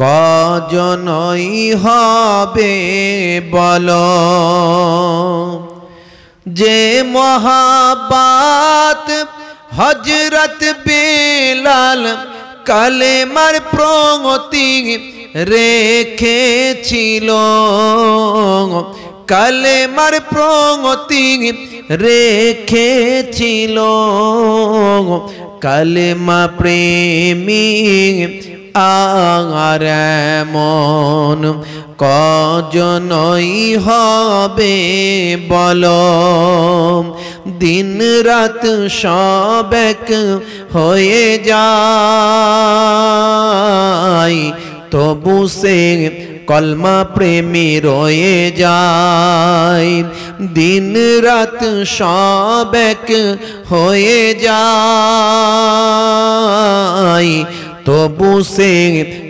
কজনই হবে বলো যে মহাব্বত হযরত বেলাল কালেমার প্রতি রেখেছিল, কালেমার প্রতি রেখেছিল। কালেমা প্রেমী আর এমন কজনই হবে বলো, দিন রাত সব এক হয়ে যায়, তবু সে কলমা প্রেমী রয়ে যায়। দিন রাত সব এক হয়ে যায়, তবু সে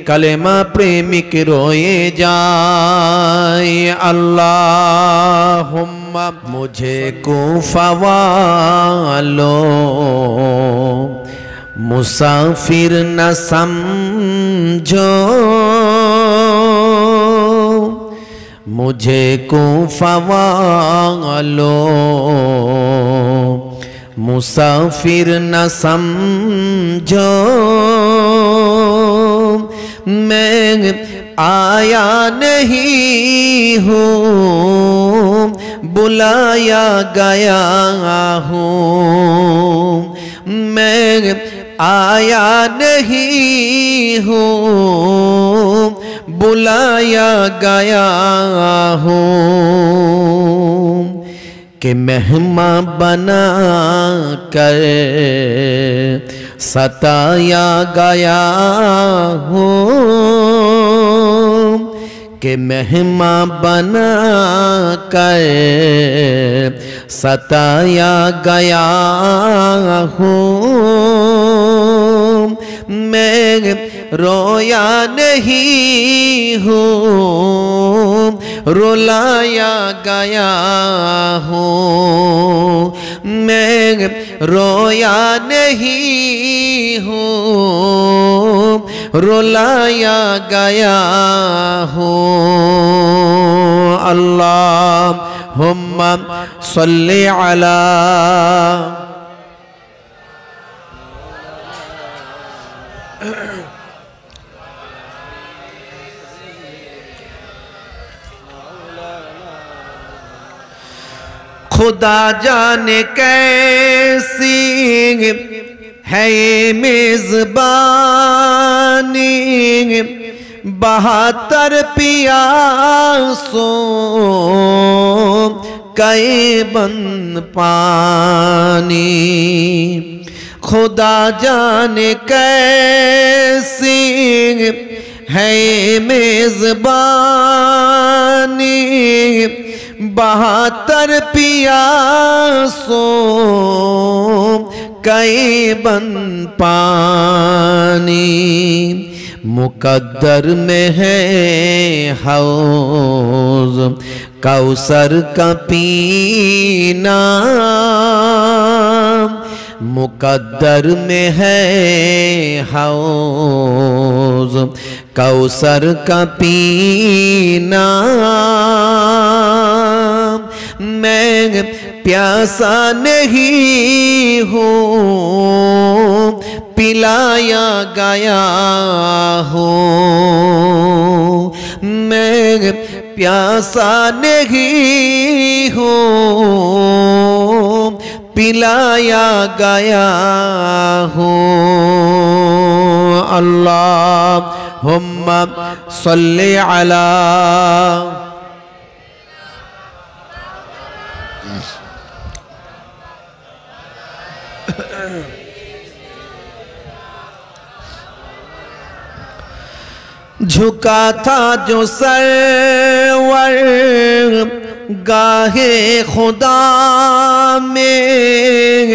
কলেমা প্রেমিক রয়ে যায়। আল্লাহুম্মা মুঝে কুফা वालो मुसाफिर न समझो, मुझे कुफा वालो मुसाफिर न समझो। मैं आया नहीं हूँ, बुलाया गया हूँ। मैं आया नहीं हूँ, बुलाया गया हूँ। कि मेहमान बना कर सताया गया हूँ, कि मेहमान बना कर सताया गया हूँ। मैं रोया नहीं हूँ, रुलाया गया हूँ। मैं रोया नहीं हूँ, रुलाया गया हूँ। अल्लाहुम्मा सल्ली अला खुदा जाने कैसी है ये मेज़बानी, 72 पियासों कई बंद पानी। खुदा जाने कैसी है ये मेज़बानी, 72 पियासों कई बंद पानी। मुकद्दर में है हौज़ कौसर का पीना, मुकद्दर में है हौज़ कौसर का पीना। मैं प्यासा नहीं हूँ, पिलाया गया हूँ। मैं प्यासा नहीं हूँ, पिलाया गया हूँ। अल्लाहुम्मा सल्ली अला झुका था जो सरवर गाहे खुदा में,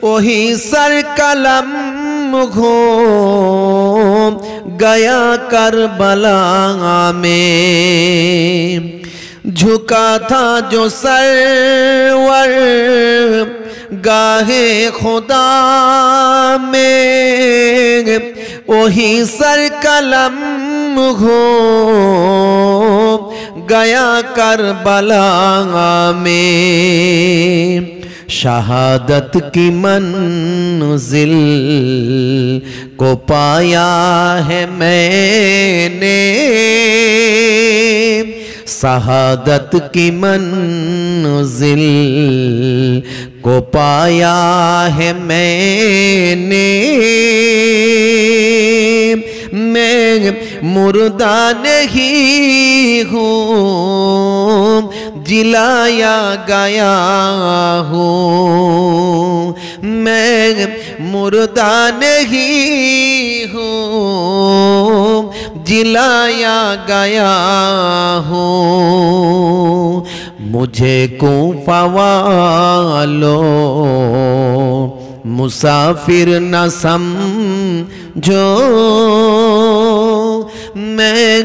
वही सर कलम घूम गया करबला में। झुका था जो सरवर गाहे खुदा में, वही सर कलम हो गया करबला में। शहादत की मंजिल को पाया है मैंने, शहादत की मंजिल को पाया है मैंने। मैं मुर्दा नहीं हूँ, जिलाया गया हूँ। मैं मुर्दा नहीं हूँ, जिलाया गया हूँ। मुझे कूफा वालों मुसाफिर न समझो, मैं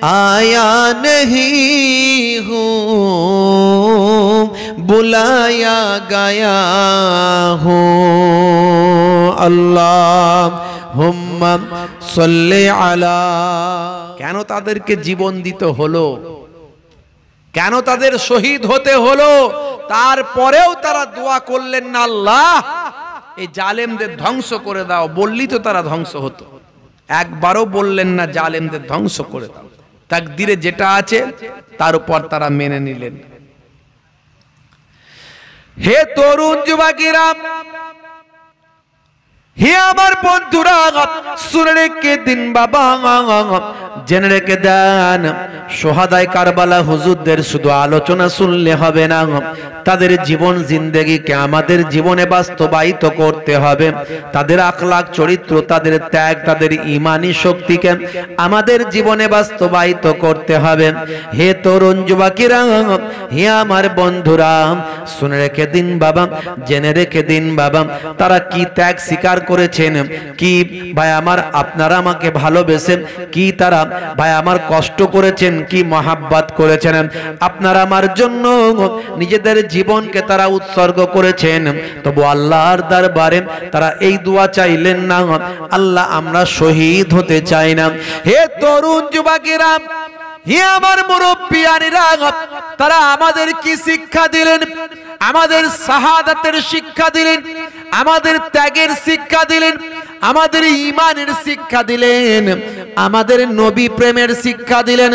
आया नहीं हूँ, बुलाया गया हूँ। अल्लाहुम्मा सल्ली अला। কেন তাদেরকে জীবন দিতে হলো, কেন তাদের শহীদ হতে হলো, তারপরেও তারা দোয়া করলেন না আল্লাহ এই জালেমদের ধ্বংস করে দাও। বললি তো তারা ধ্বংস হতো, একবারও বললেন না জালেমদের ধ্বংস করে দাও। তাকদিরে যেটা আছে তার উপর তারা মেনে নিলেন। হে তরুণ যুবকেরা, হে আমার বন্ধুরা, শুনে রেখে দিন বাবা, জেনে রেখে দেন, শহাদায়ে কারবালা হুজুরদের শুধু আলোচনা শুনলে হবে না, তাদের জীবন জিন্দেগিকে আমাদের জীবনে বাস্তবায়িত করতে হবে। তাদের আখলাক চরিত্র, তাদের ত্যাগ, তাদের ঈমানি শক্তিকে আমাদের জীবনে বাস্তবায়িত করতে হবে। হে তরুণ যুবকেরা, হে আমার বন্ধুরা, শুনে রেখে দিন বাবা, জেনে রেখে দিন বাবা, তারা কি ত্যাগ স্বীকার করেছেন, কি ভাই আমার আপনারা আমাকে ভালোবেসেন, কি তারা ভাই আমার কষ্ট করেছেন, কি মহাব্বত করেছেন, আপনারা আমার জন্য নিজেদের জীবনকে তারা উৎসর্গ করেছেন। তবু আল্লাহর দরবারে তারা এই দোয়া চাইলেন না, আল্লাহ আমরা শহীদ হতে চাই না। হে তরুণ যুবকেরা, হে আমার মুরব্বিয়ানেরা, তারা আমাদের কি শিক্ষা দিলেন? আমাদের শাহাদাতের শিক্ষা দিলেন, আমাদের ত্যাগের শিক্ষা দিলেন, আমাদের ঈমানের শিক্ষা দিলেন, আমাদের নবী প্রেমের শিক্ষা দিলেন,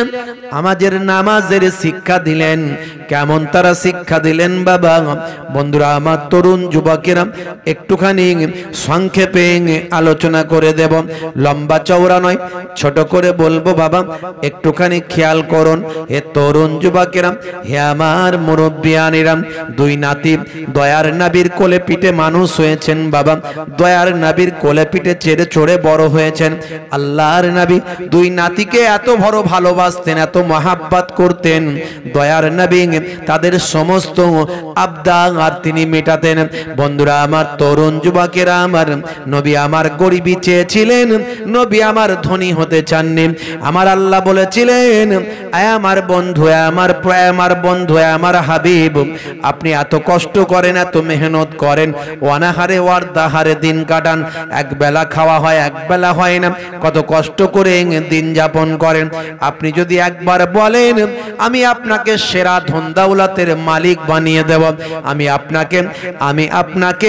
আমাদের নামাজের শিক্ষা দিলেন। কেমন তারা শিক্ষা দিলেন বাবা? বন্ধুরা আমার, তরুণ যুবকেরা, একটুখানি সংক্ষেপে আলোচনা করে দেব, লম্বা চওড়া নয়, ছোট করে বলবো বাবা, একটুখানি খেয়াল করুন। হে তরুণ যুবকেরা, হে আমার মুরব্বিয়ানেরা, দুই নাতি দয়ার নবীর কোলে পিঠে মানুষ হয়েছেন বাবা, দয়ার নবীর কোলে পিঠে চেড়ে চড়ে বড় হয়েছেন। আল্লাহর নবী দুই নাতিকে এত বড় ভালোবাসতেন, এত মহাব্বত করতেন। দয়ার নবী তাদের সমস্ত আবদার তিনি মেটাতেন। বন্ধুরা আমার, তরুণ যুবকেরা আমার, নবী আমার গরিবী চেয়েছিলেন, নবী আমার ধনী হতে চাননি। আমার আল্লাহ বলেছিলেন, আয় আমার বন্ধু, আমার বন্ধু, আমার হাবিব, আপনি এত কষ্ট করেন, এত মেহনত করেন, অনাহারে ওয়ারদাহারে দিন কাটান, এক বেলা খাওয়া হয়, এক বেলা হয় না, কত কষ্ট করে দিন যাপন করেন। আপনি যদি একবার বলেন আমি আপনাকে সেরা ধন দৌলতের মালিক বানিয়ে দেব, আমি আপনাকে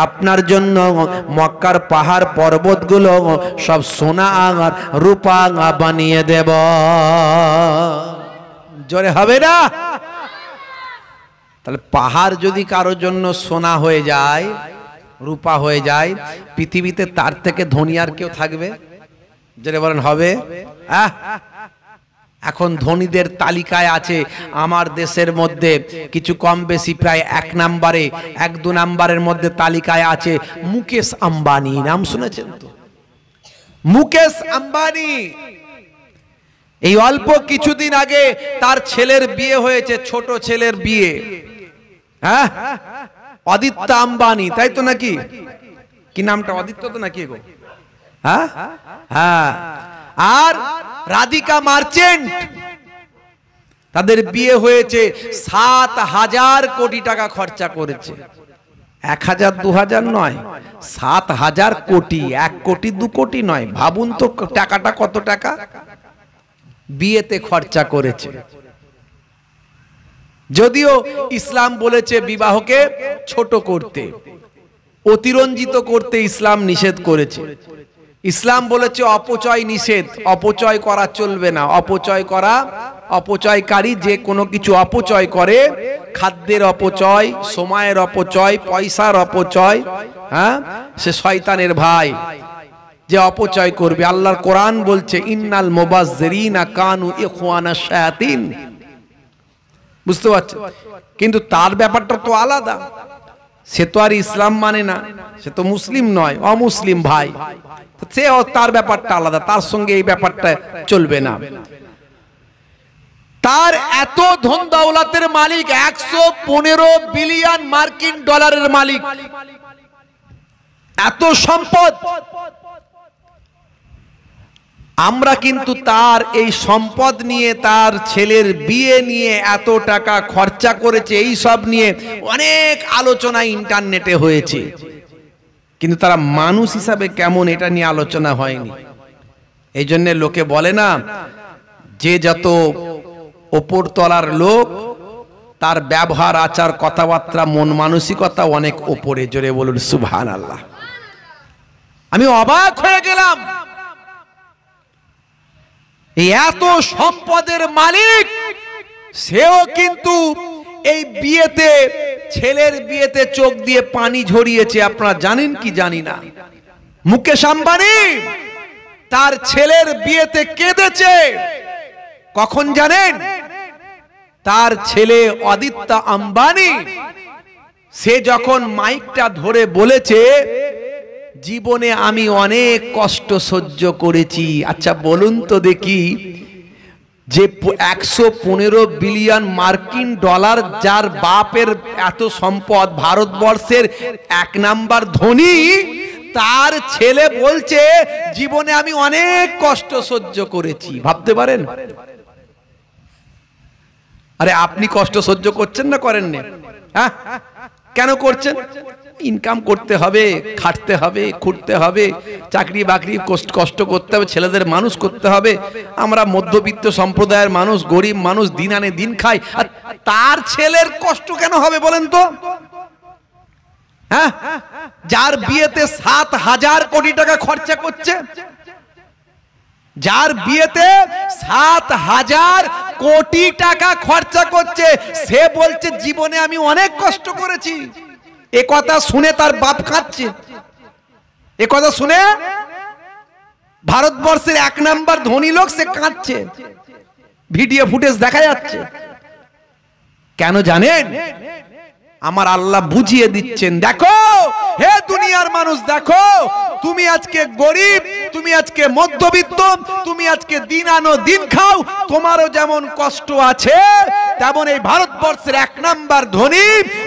আপনার জন্য মক্কার পাহাড় পর্বতগুলো সব সোনা আর রূপা বানিয়ে দেব। জোরে হবে না? তাহলে পাহাড় যদি কারোর জন্য সোনা হয়ে যায়, রূপা হয়ে যায়, পৃথিবীতে তার থেকে ধনী আর কেউ থাকবে? যেটা বলেন হবে? এখন ধনীদের তালিকায় আছে আমার দেশের মধ্যে কিছু কম বেশি প্রায় 1 নম্বরে, 1-2 নম্বরের মধ্যে তালিকায় আছে মুকেশ আম্বানি। নাম শুনেছেন তো? মুকেশ আম্বানি এই অল্প কিছুদিন আগে তার ছেলের বিয়ে হয়েছে, ছোট ছেলের বিয়ে। হ্যাঁ, অদিত্য আম্বানি, তাই তো নাকি? কি নামটা? অদিত্য তো নাকি গো? হ্যাঁ হ্যাঁ। আর রাধিকা মার্চেন্ট, তাদের বিয়ে হয়েছে, 7,000 কোটি টাকা খরচা করেছে। 1000 2000 নয়, 7000 কোটি। 1 কোটি 2 কোটি নয়। ভাবুন তো টাকাটা কত টাকা বিয়েতে খরচা করেছে। যদিও ইসলাম বলেছে বিবাহকে ছোট করতে, অতিরঞ্জিত করতে ইসলাম নিষেধ করেছে। ইসলাম বলেছে অপচয় নিষেধ, অপচয় করা চলবে না। অপচয় করা, অপচয়কারী যে কোনো কিছু অপচয় করে, খাদ্যের অপচয়, সময়ের অপচয়, পয়সার অপচয়, হ্যাঁ, সে শয়তানের ভাই। যে অপচয় করবে, আল্লাহর কোরআন বলছে ইন্নাল মুবাজ্জিরিনা কানু ইখওয়ানাশ শায়াতিন। বুঝতে পারছেন? কিন্তু তার ব্যাপারটা তো আলাদা। সে তো আর ইসলাম মানে না, সে তো মুসলিম নয়, অমুসলিম ভাই। সে তার ব্যাপারটা আলাদা, তার সঙ্গে এই ব্যাপারটা চলবে না। তার এত ধন দৌলতের মালিক, 115 বিলিয়ন মার্কিন ডলারের মালিক, এত সম্পদ। আমরা কিন্তু তার এই সম্পদ নিয়ে, তার ছেলের বিয়ে নিয়ে এত টাকা খরচা করেছে, এই সব নিয়ে অনেক আলোচনা ইন্টারনেটে হয়েছে, কিন্তু তারা মানুষ হিসাবে কেমন এটা নিয়ে আলোচনা হয়নি। এই জন্য লোকে বলে না, যে যত ওপর তলার লোক, তার ব্যবহার, আচার, কথাবার্তা, মন মানসিকতা অনেক ওপরে। জোরে বলুন সুবহানাল্লাহ। আমি অবাক হয়ে গেলাম, এত সম্পদের মালিক সেও কিন্তু এই বিয়েতে, ছেলের বিয়েতে চোখ দিয়ে পানি ঝরিয়েছে। আপনারা জানেন কি জানি না, মুকেশ আম্বানি তার ছেলের বিয়েতে কেঁদেছে। কখন জানেন? তার ছেলে আদিত্য আম্বানি, সে যখন মাইকটা ধরে বলেছে, জীবনে আমি অনেক কষ্ট সহ্য করেছি। আচ্ছা বলুন তো দেখি, যে 115 বিলিয়ন মার্কিন ডলার, যার বাপের এত সম্পদ, ভারতবর্ষের 1 নাম্বার ধনী, তার ছেলে বলছে জীবনে আমি অনেক কষ্ট সহ্য করেছি। ভাবতে পারেন? আরে আপনি কষ্ট সহ্য করছেন না করেন না? হ্যাঁ, কেন করছেন? ইনকাম করতে হবে, খাটতে হবে, খুঁড়তে হবে, চাকরি বাকরি কষ্ট করতে হবে, ছেলেদের মানুষ করতে হবে। আমরা মধ্যবিত্ত সম্প্রদায়ের মানুষ, গরিব মানুষ, দিন আনে দিন খাই। আর তার ছেলের কষ্ট কেন হবে বলেন তো? হ্যাঁ, যার বিয়েতে 7000 কোটি টাকা খরচা করছে, যার বিয়েতে 7000 কোটি টাকা খরচা করছে, সে বলছে জীবনে আমি অনেক কষ্ট করেছি। এ কথা শুনে তার বাপ কাঁদছে। এ কথা শুনে ভারতবর্ষের 1 নাম্বার ধনী লোক সে কাঁদছে, ভিডিও ফুটেজ দেখা যাচ্ছে। কেন জানেন? আমার আল্লাহ বুঝিয়ে দিচ্ছেন, দেখো হে দুনিয়ার মানুষ, দেখো তুমি আজকে গরিব, তুমি আজকে মধ্যবিত্ত, তুমি আজকে দিন আনো দিন খাও, তোমারও যেমন কষ্ট আছে, তেমন এই ভারতবর্ষের 1 নাম্বার ধনী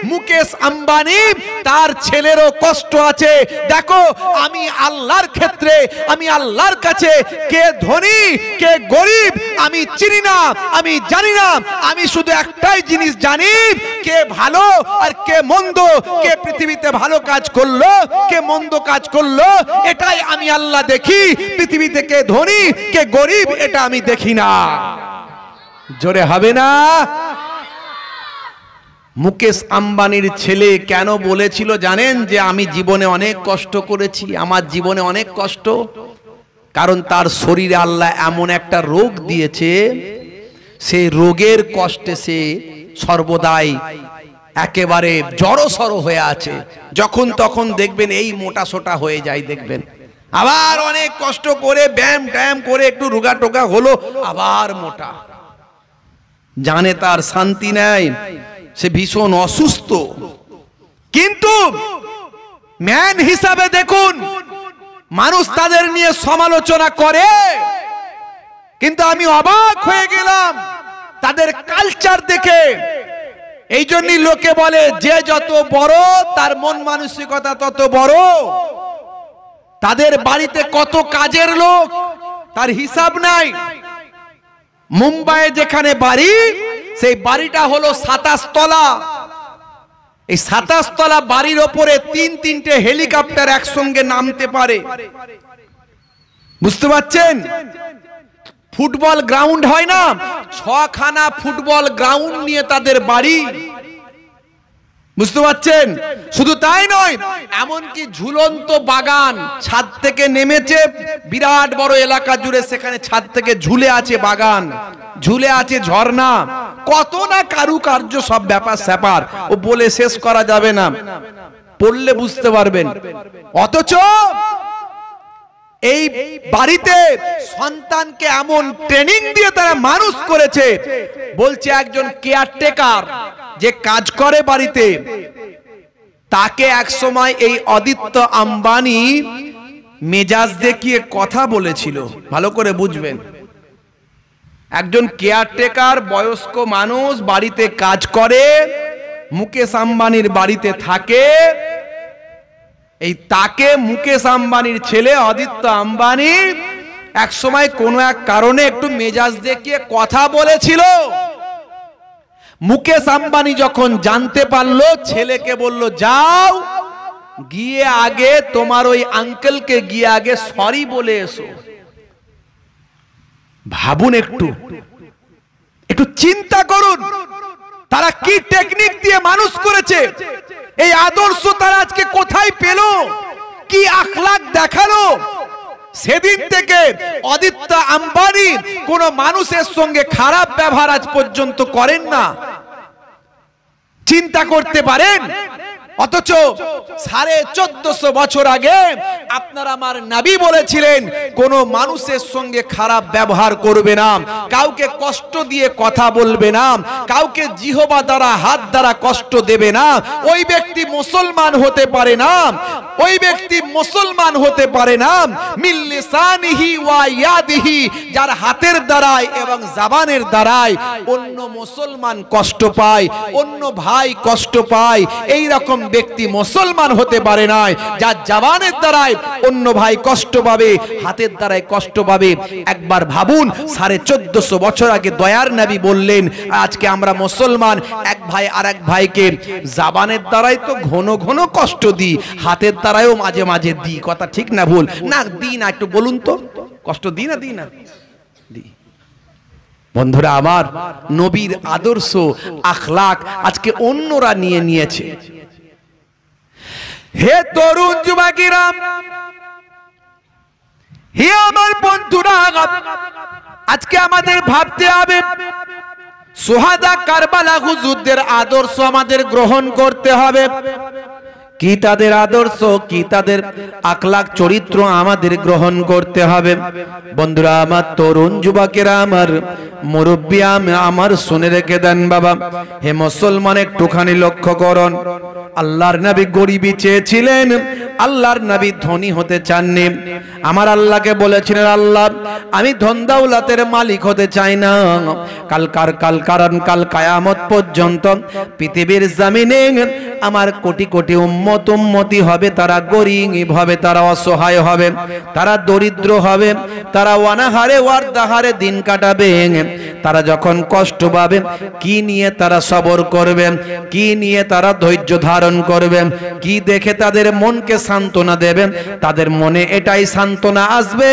মুকেশ আম্বানি, তার ছেলেরও কষ্ট আছে। দেখো আমি আল্লাহর ক্ষেত্রে, আমি আল্লাহর কাছে কে ধনী কে গরিব আমি চিনি না, আমি জানি না। আমি শুধু একটাই জিনিস জানি, কে ভালো আর কে মন্দ, কে পৃথিবীতে ভালো কাজ করলো, কে মন্দ কাজ করলো, এটাই আমি আল্লাহ দেখি। পৃথিবীতে কে ধনী কে গরিব এটা আমি দেখি না। জোরে হবে না? মুকেশ আম্বানির ছেলে কেন বলেছিল জানেন? যে আমি জীবনে অনেক কষ্ট করেছি, আমার জীবনে অনেক কষ্ট। কারণ তার শরীরে আল্লাহ এমন একটা রোগ দিয়েছে, সেই রোগের কষ্টে সে সর্বদাই একেবারে জড়সড় হয়ে আছে। যখন তখন দেখবেন এই মোটা সোটা হয়ে যায়, দেখবেন আবার অনেক কষ্ট করে ব্যায়াম ট্যায়াম করে একটু রোগা টোকা হলো, আবার মোটা। জানে তার শান্তি নাই, সে ভীষণ অসুস্থ। কিন্তু ম্যান হিসাবে দেখুন, মানুষ তাদের নিয়ে সমালোচনা করে, কিন্তু আমি অবাক হয়ে গেলাম তাদের কালচার দেখে। এই জন্যই লোকে বলে যে যত বড় তার মন মানসিকতা তত বড়। তাদের বাড়িতে কত কাজের লোক তার হিসাব নাই। মুম্বাইয়ে যেখানে বাড়ি, সেই বাড়িটা হলো 27 তলা। এই 27 তলা বাড়ির ওপরে তিনটে হেলিকপ্টার একসঙ্গে নামতে পারে, বুঝতে পারছেন? ফুটবল গ্রাউন্ড হয় না, 6খানা ফুটবল গ্রাউন্ড নিয়ে তাদের বাড়ি, বুঝতে পারছেন? শুধু তাই নয়, এমনকি ঝুলন্ত বাগান, ছাদ থেকে নেমেছে বিরাট বড় এলাকা জুড়ে, সেখানে ছাদ থেকে ঝুলে আছে বাগান, ঝুলে আছে ঝর্ণা, কত না কারুকার্য, সব ব্যাপার স্যাপার ও বলে শেষ করা যাবে না, পড়লে বুঝতে পারবেন। অথচ এই বাড়িতে সন্তানকে এমন ট্রেনিং দিয়ে তারা মানুষ করেছে, বলছে একজন কেয়ারটেকার যে কাজ করে বাড়িতে, তাকে একসময় এই আদিত্য আম্বানি মেজাজ দেখিয়ে কথা বলেছিল। ভালো করে বুঝবেন, একজন কেয়ারটেকার বয়স্ক মানুষ বাড়িতে কাজ করে, মুকেশ আম্বানির বাড়িতে থাকে, এই তাকে মুকেশ আম্বানির ছেলে আদিত্য আম্বানি এক সময় কোনো এক কারণে একটু মেজাজ দেখিয়ে কথা বলেছিল। মুকেশ আম্বানি যখন জানতে পারলো, ছেলেকে বলল, যাও গিয়ে আগে তোমার ওই আঙ্কেলকে গিয়ে আগে সরি বলে এসো। ভাবুন, একটু চিন্তা করুন, তারা কি টেকনিক দিয়ে মানুষ করেছে, এই আদর্শ তারা আজকে কোথায় পেল, কি আখলাক দেখালো। সেদিন থেকে আদিত্য আম্বানি কোন মানুষের সঙ্গে খারাপ ব্যবহার আজ পর্যন্ত করেন না, চিন্তা করতে পারেন। অথচ 1450 বছর আগে আপনার আমার নবী বলেছিলেন, কোন মানুষের সঙ্গে খারাপ ব্যবহার করবে না, কাউকে কষ্ট দিয়ে কথা বলবে না, কাউকে জিহবা দ্বারা হাত দ্বারা কষ্ট দেবে না, ওই ব্যক্তি মুসলমান হতে পারে না, ওই ব্যক্তি মুসলমান হতে পারে না মিন লিসানিহি ওয়া ইয়াদিহি, যার হাতের দ্বারায় এবং জবানের দ্বারায় অন্য মুসলমান কষ্ট পায়, অন্য ভাই কষ্ট পায়, এই রকম ব্যক্তি মুসলমান হতে পারে না, যার জবানের দ্বারায় অন্য ভাই কষ্ট পাবে, হাতের দ্বারায় কষ্ট পাবে। একবার ভাবুন, 1450 বছর আগে দয়ার নবী বললেন, আজকে আমরা মুসলমান, এক ভাই আর এক ভাইকে জবানের দ্বারাই তো ঘন ঘন কষ্ট দিই, হাতের দ্বারায়ও মাঝে মাঝে দিই, কথা ঠিক না ভুল? না দিই না, একটু বলুন তো, কষ্ট দিই না দিই না? বন্ধুরা আমার, নবীর আদর্শ আখলাক আজকে অন্যরা নিয়ে নিয়েছে। হে তরুণ যুবকেরা, হে আমার বন্ধুরা, আজকে আমাদের ভাবতে হবে, সোহাদা কারবালা হুজুরদের আদর্শ আমাদের গ্রহণ করতে হবে। কি তাদের আদর্শ, কি তাদের আখলাক চরিত্র আমাদের গ্রহণ করতে হবে। বন্ধুরা আমার, তরুণ যুবকেরা আমার, মুরব্বী আমার, শুনে রেখে দেন বাবা, হে মুসলমান একটুখানি লক্ষ্য করুন। আল্লাহর নবী গরিবী চেয়েছিলেন, আল্লাহর নবী ধনী হতে চাননি। আমার আল্লাহকে বলেছিলেন, আল্লাহ আমি ধন দৌলতের মালিক হতে চাই না, কাল কিয়ামত পর্যন্ত পৃথিবীর জমিনে আমার কোটি কোটি উম্মত উম্মতি হবে, তারা গরিব হবে, তারা অসহায় হবে, তারা দরিদ্র হবে, তারা অনাহারে ওয়ারদাহারে দিন কাটাবে। তারা যখন কষ্ট পাবে, কি নিয়ে তারা সবর করবে, কি নিয়ে তারা ধৈর্য ধারণ করবে, কি দেখে তাদের মনকে সান্ত্বনা দেবে? তাদের মনে এটাই সান্ত্বনা আসবে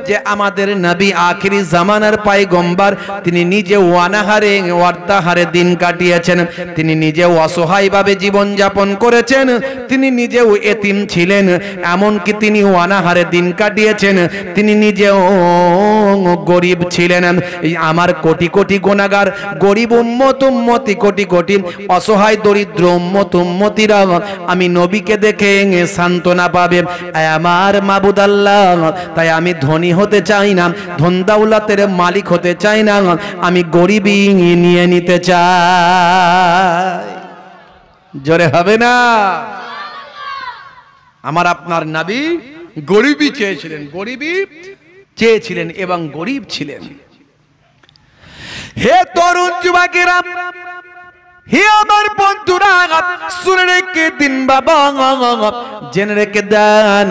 যে আমাদের নবী আখিরি জামানার পয়গম্বর, তিনি নিজে অনাহারে ওয়ারদাহারে দিন কাটিয়েছেন, তিনি নিজেও অসহায়ভাবে জীবন যাপন করেছেন, তিনি নিজেও এতিম ছিলেন, এমনকি তিনি অনাহারে দিন কাটিয়েছেন, তিনি নিজেও গরিব ছিলেন। আমার কোটি কোটি গুনাহগার গরিব উম্মত উম্মতি, কোটি কোটি অসহায় দরিদ্র উম্মত উম্মতিরা আমি নবীকে দেখে সান্ত্বনা পাবে। আমার মাবুদ আল্লাহ, তাই আমি ধনী হতে চাই না, ধন দৌলতের মালিক হতে চাই না, আমি গরিবই নিয়ে নিতে চাই। জোরে হবে না? আমার আপনার নবী গরিবই চেয়েছিলেন, গরিবই চেয়েছিলেন এবং গরিব ছিলেন। হে তরুণ যুবকেরা, হে আমার বন্ধুরা, শুনে রেখে দিন বাবা, জেনে রেখে দেন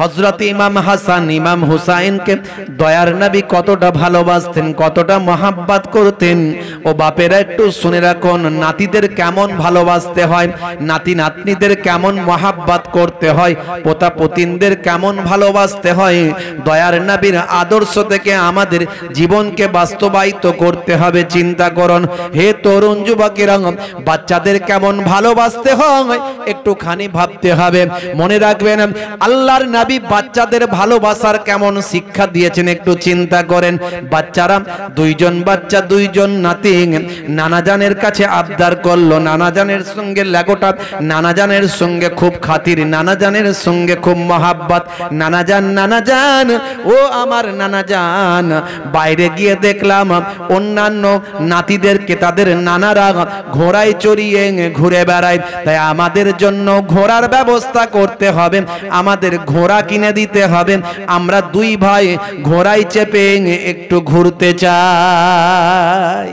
হযরত ইমাম হাসান ইমাম হুসাইনকে দয়ার নবী কতটা ভালোবাসতেন, কতটা মহাব্বত করতেন। ও বাপেরা একটু শুনে রাখুন, নাতিদের কেমন ভালোবাসতে হয়, নাতি নাতনিদের কেমন মহাব্বত করতে হয়, পোতা পতিনদের কেমন ভালোবাসতে হয়, দয়ার নবীর আদর্শ থেকে আমাদের জীবনকে বাস্তবায়িত করতে হবে। চিন্তা করুন হে তরুণ যুবকেরা, বাচ্চাদের কেমন ভালোবাসতে হয় একটুখানি ভাবতে হবে। মনে রাখবেন আল্লাহর নবী বাচ্চাদের ভালোবাসার কেমন শিক্ষা দিয়েছেন একটু চিন্তা করেন। বাচ্চারা দুইজন বাচ্চা, দুইজন নাতি নানাজানের কাছে আবদার করলো, নানাজানের সঙ্গে লাগোটা, নানাজানের সঙ্গে খুব খাতির, নানাজানের সঙ্গে খুব মহাব্বত। নানাজান নানাজান ও আমার নানাজান, বাইরে গিয়ে দেখলাম অন্যান্য নাতিদেরকে তাদের নানারা ঘোড়ায় চড়িয়ে ঘুরে বেড়ায়, তাই আমাদের জন্য ঘোড়ার ব্যবস্থা করতে হবে, আমাদের ঘোড়া কিনে দিতে হবে। আমরা দুই ভাই ঘোড়ায় চেপে একটু ঘুরতে চাই।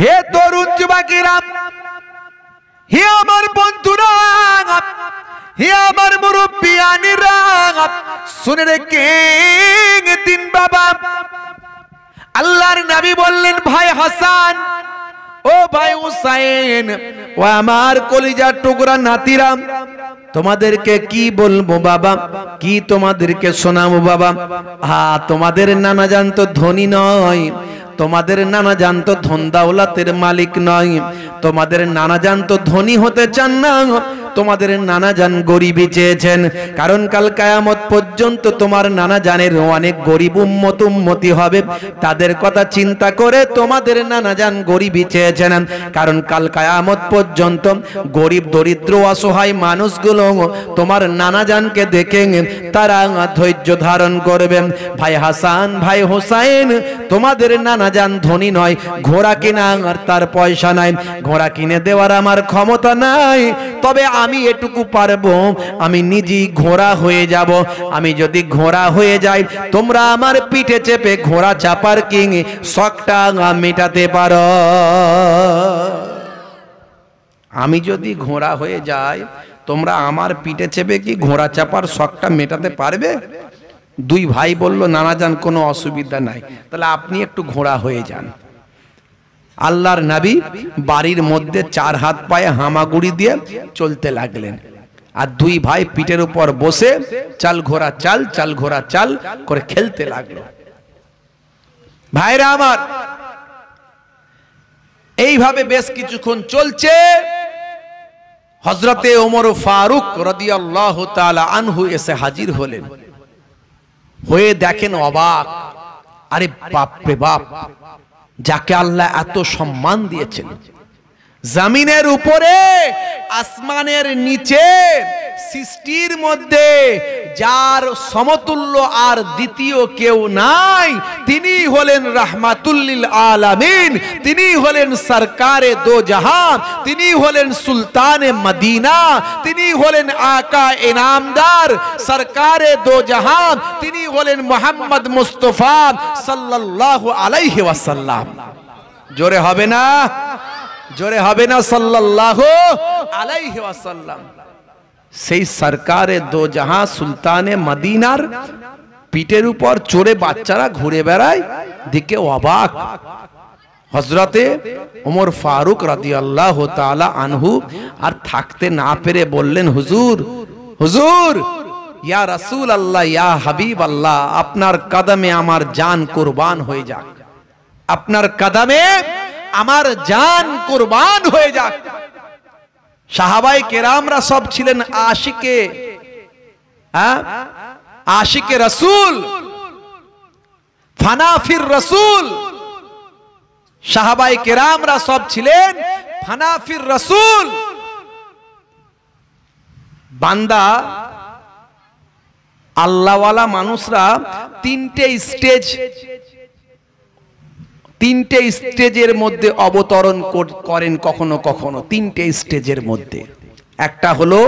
হে তরুণ যুবকেরা, হে আমার বন্ধুরা, হে আমার মুরব্বিয়ানিরা, শুনে রেখে দিন বাবা, আল্লাহর নবী বললেন ভাই হাসান ও ভাই হুসাইন ও আমার কলিজার টুকরা নাতিরা, তোমাদেরকে কি বলবো বাবা, কি তোমাদেরকে শোনাবো বাবা। তোমাদের নানাজান তো ধনী নয়, তোমাদের নানাজান তো ধন দাওলাতের মালিক নয়, তোমাদের নানাজান তো ধনী হতে চান না, তোমাদের নানাজান গরিবই চেয়েছেন। কারণ কাল কিয়ামত পর্যন্ত তোমার নানাজানের অনেক গরিব উম্মতি হবে, তাদের কথা চিন্তা করে তোমাদের নানাজান গরিবই চেয়েছেন। কারণ কাল কিয়ামত পর্যন্ত গরিব দরিদ্র অসহায় মানুষগুলো তোমার নানাজানকে দেখে তারা ধৈর্য ধারণ করবেন। ভাই হাসান ভাই হোসাইন, তোমাদের নানাজান ধনী নয়, ঘোড়া কেনা আর তার পয়সা নাই, ঘোড়া কিনে দেওয়ার আমার ক্ষমতা নাই, তবে আমি এটুকু পারবো, আমি নিজেই ঘোড়া হয়ে যাব। আমি যদি ঘোড়া হয়ে যাই, তোমরা আমার পিঠে চেপে ঘোড়া চাপার কিং শখটা মেটাতে পারো। আমি যদি ঘোড়া হয়ে যাই, তোমরা আমার পিঠে চেপে কি ঘোড়া চাপার শখটা মেটাতে পারবে? দুই ভাই বলল নানাজান কোনো অসুবিধা নাই, তাহলে আপনি একটু ঘোড়া হয়ে যান। আল্লাহর নবী বাড়ির মধ্যে চার হাত পায়ে হামাগুড়ি দিয়ে চলতে লাগলেন, আর দুই ভাই পিঠের উপর বসে চাল ঘোড়া চাল, চাল ঘোড়া চাল করে খেলতে লাগলো। ভাইরা আমার, এইভাবে বেশ কিছুক্ষণ চলছে। হযরতে ওমর ফারুক রাদিয়াল্লাহু তাআলা আনহু এসে হাজির হলেন, হয়ে দেখেন অবাক, আরে বাপ রে বাপ, যাকে আল্লাহ এত সম্মান দিয়েছেন, জমিনের উপরে আসমানের নিচে সৃষ্টির মধ্যে যার সমতুল্য আর দ্বিতীয় কেউ নাই, তিনি হলেন রাহমাতুল লিল আলামিন, তিনি হলেন সরকারে দো জাহান, তিনি হলেন সুলতানে মদিনা, তিনি হলেন আকা ইনামদার সরকারে দো জাহান, তিনি হলেন মুহাম্মদ মুস্তাফা সাল্লাল্লাহু আলাইহি ওয়াসাল্লাম। জোরে হবে না? জোরে হবে না? সাল্লাল্লাহু আলাইহি ওয়াসাল্লাম। সেই সরকারে দো জাহান সুলতানে মদিনার পিঠের উপর চড়ে বাচ্চারা ঘুরে বেড়ায়, দিকে অবাক। হযরতে ওমর ফারুক রাদিয়াল্লাহু তাআলা আনহু আর থাকতে না পেরে বললেন, হুজুর হুজুর, ইয়া রাসূলুল্লাহ, ইয়া হাবিবাল্লাহ, আপনার কদমে আমার জান কুরবান হয়ে যাক, আপনার কদমে আমার জান কুরবান হয়ে যাক। সাহাবায়ে কেরামরা সব ছিলেন আশিকে, আশিকে রাসূল, ফানাফির রাসূল। সাহাবায়ে কেরামরা সব ছিলেন ফানাফির রাসূল। বান্দা আল্লাহওয়ালা মানুষরা তিনটে স্টেজের মধ্যে অবতরণ করেন কখনো কখনো, তিনটে স্টেজের মধ্যে। একটা হলো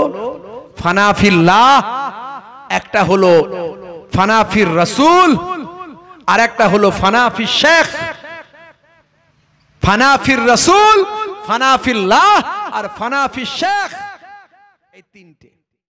ফানাফিল্লাহ, একটা হলো ফানাফির রাসূল, আর একটা হলো ফানাফি শেখ। ফানাফির রাসূল, ফানাফিল্লাহ আর ফানাফি শেখ, এই তিনটে।